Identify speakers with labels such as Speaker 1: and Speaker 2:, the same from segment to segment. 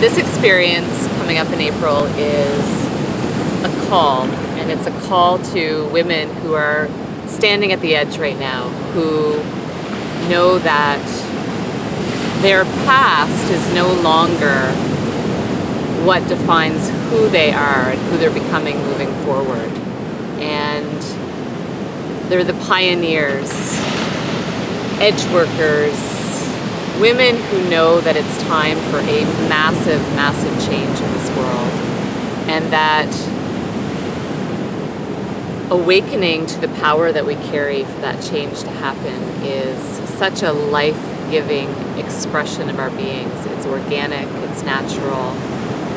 Speaker 1: This experience coming up in April is a call, and it's a call to women who are standing at the edge right now, who know that their past is no longer what defines who they are and who they're becoming moving forward. And they're the pioneers, edge workers, women who know that it's time for a massive, massive change in this world, and that awakening to the power that we carry for that change to happen is such a life-giving expression of our beings. It's organic, it's natural,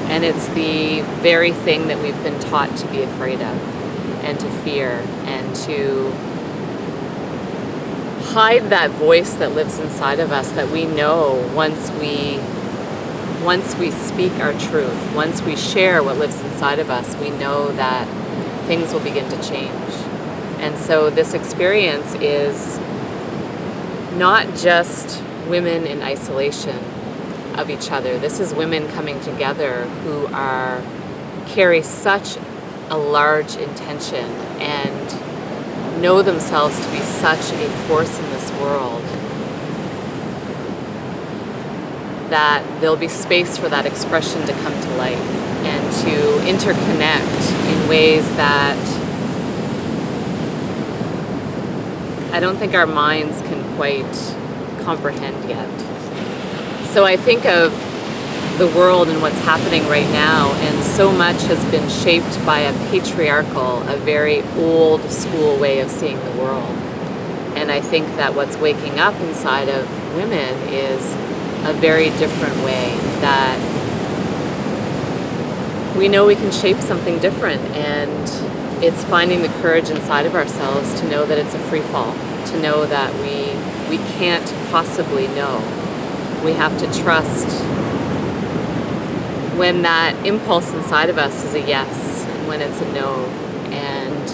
Speaker 1: and it's the very thing that we've been taught to be afraid of and to fear and to hide that voice that lives inside of us, that we know once we speak our truth, once we share what lives inside of us, we know that things will begin to change. And so this experience is not just women in isolation of each other. This is women coming together who carry such a large intention and know themselves to be such a force in this world that there'll be space for that expression to come to life and to interconnect in ways that I don't think our minds can quite comprehend yet. So I think of the world and what's happening right now, and so much has been shaped by a patriarchal, a very old school way of seeing the world. And I think that what's waking up inside of women is a very different way, that we know we can shape something different, and it's finding the courage inside of ourselves to know that it's a free fall, to know that we can't possibly know. We have to trust when that impulse inside of us is a yes, and when it's a no, and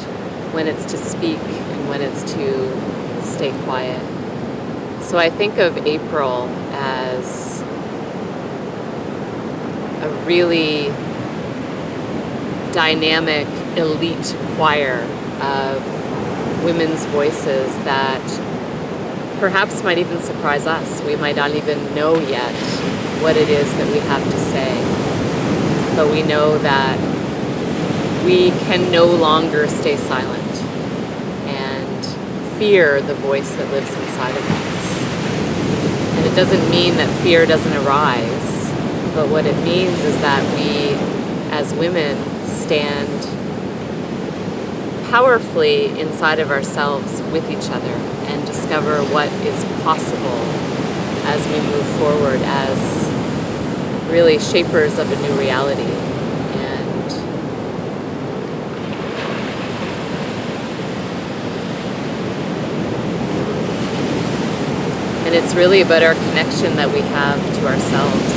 Speaker 1: when it's to speak, and when it's to stay quiet. So I think of April as a really dynamic, elite choir of women's voices that perhaps might even surprise us. We might not even know yet what it is that we have to say. But we know that we can no longer stay silent and fear the voice that lives inside of us. And it doesn't mean that fear doesn't arise, but what it means is that we, as women, stand powerfully inside of ourselves with each other and discover what is possible as we move forward as really shapers of a new reality. And it's really about our connection that we have to ourselves,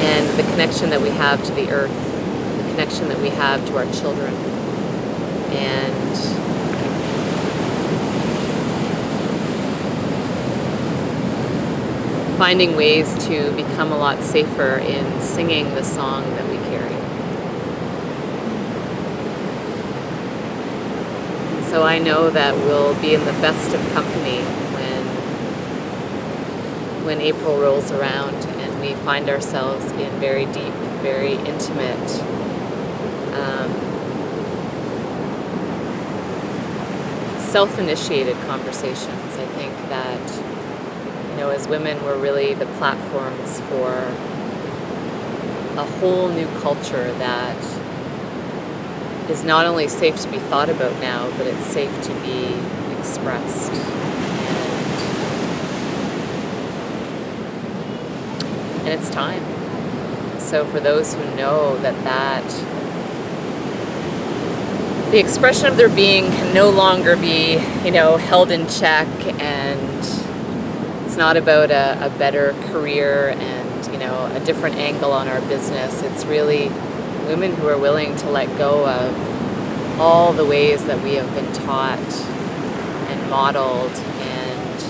Speaker 1: and the connection that we have to the earth, the connection that we have to our children, and finding ways to become a lot safer in singing the song that we carry. And so I know that we'll be in the best of company when April rolls around and we find ourselves in very deep, very intimate, self-initiated conversations. I think that as women, we're really the platforms for a whole new culture that is not only safe to be thought about now, but it's safe to be expressed. And it's time. So for those who know that the expression of their being can no longer be, held in check, and it's not about a better career and, a different angle on our business. It's really women who are willing to let go of all the ways that we have been taught and modeled and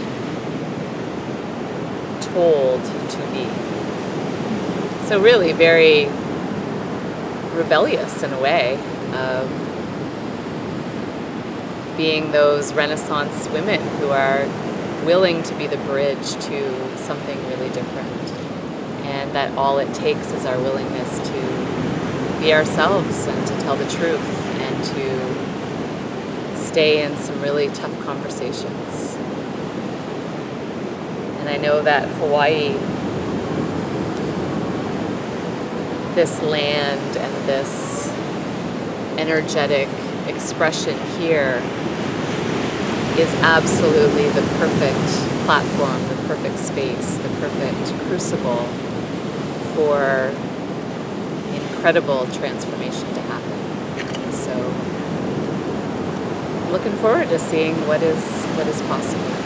Speaker 1: told to be. So really very rebellious in a way of being those Renaissance women who are willing to be the bridge to something really different. And that all it takes is our willingness to be ourselves and to tell the truth and to stay in some really tough conversations. And I know that Hawaii, this land and this energetic expression here is absolutely the perfect platform, the perfect space, the perfect crucible for incredible transformation to happen. So looking forward to seeing what is possible.